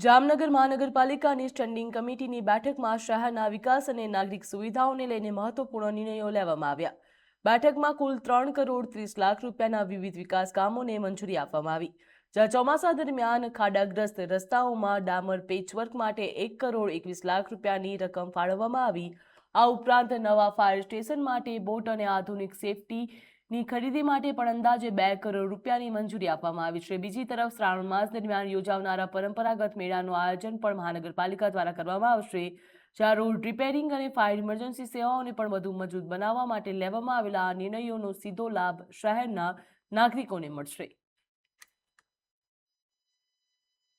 જામનગર મહાનગરપાલિકાની સ્ટેન્ડિંગ કમિટીની બેઠકમાં શહેરના વિકાસ અને નાગરિક સુવિધાઓને લઈને મહત્વપૂર્ણ નિર્ણયો લેવામાં આવ્યા. બેઠકમાં કુલ 3,30,00,000 રૂપિયાના વિવિધ વિકાસ કામોને મંજૂરી આપવામાં આવી. જ્યાં ચોમાસા દરમિયાન ખાડાગ્રસ્ત રસ્તાઓમાં ડામર પેચવર્ક માટે 1,21,00,000 રૂપિયાની રકમ ફાળવવામાં આવી. આ ઉપરાંત નવા ફાયર સ્ટેશન માટે બોટ અને આધુનિક સેફટીની ખરીદી માટે પણ અંદાજે 2 કરોડ રૂપિયાની મંજૂરી આપવામાં આવી છે. બીજી તરફ શ્રાવણ માસ દરમિયાન યોજાનારા પરંપરાગત મેળાનું આયોજન પણ મહાનગરપાલિકા દ્વારા કરવામાં આવશે. જ્યાં રોડ રિપેરિંગ અને ફાયર ઇમરજન્સી સેવાઓને પણ વધુ મજબૂત બનાવવા માટે લેવામાં આવેલા આ નિર્ણયોનો સીધો લાભ શહેરના નાગરિકોને મળશે.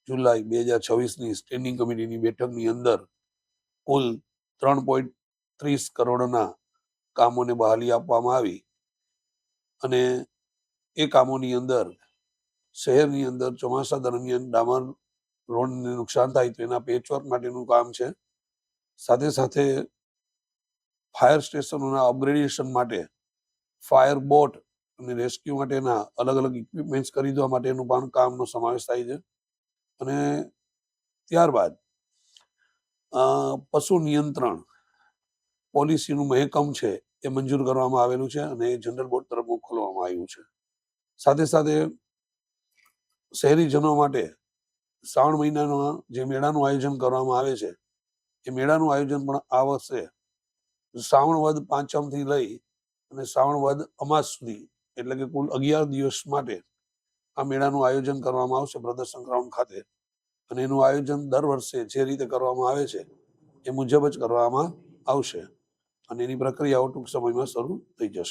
જુલાઈ 2026ની સ્ટેન્ડિંગ કમિટીની બેઠકની અંદર કુલ 3.30 કરોડના કામોને બહાલી આપવામાં આવી અને એ કામોની અંદર શહેરની અંદર ચોમાસા દરમિયાન ડામર રોડને નુકસાન થાય તો એના પેચવર્ક માટેનું કામ છે. સાથે સાથે ફાયર સ્ટેશનોના અપગ્રેડેશન માટે ફાયર બોટ અને રેસ્ક્યુ માટેના અલગ અલગ ઇક્વિપમેન્ટ્સ ખરીદવા માટેનું પણ કામનો સમાવેશ થાય છે. અને ત્યારબાદ પશુ નિયંત્રણ પોલિસીનું મહેકમ છે એ મંજૂર કરવામાં આવેલું છે અને એ જનરલ બોર્ડ તરફ મોકલવામાં આવ્યું છે. સાથે સાથે શહેરીજનો માટે શ્રાવણ મહિનામાં જે મેળાનું આયોજન કરવામાં આવે છે એ મેળાનું આયોજન પણ આ વર્ષે શ્રાવણ વદ પાંચમથી લઈ અને શ્રાવણ વદ અમાસ સુધી એટલે કે કુલ 11 દિવસ માટે આ મેળાનું આયોજન કરવામાં આવશે પ્રદર્શન ગ્રાઉન્ડ ખાતે. અને એનું આયોજન દર વર્ષે જે રીતે કરવામાં આવે છે એ મુજબ જ કરવામાં આવશે અને એની પ્રક્રિયાઓ ટૂંક સમયમાં શરૂ થઈ જશે.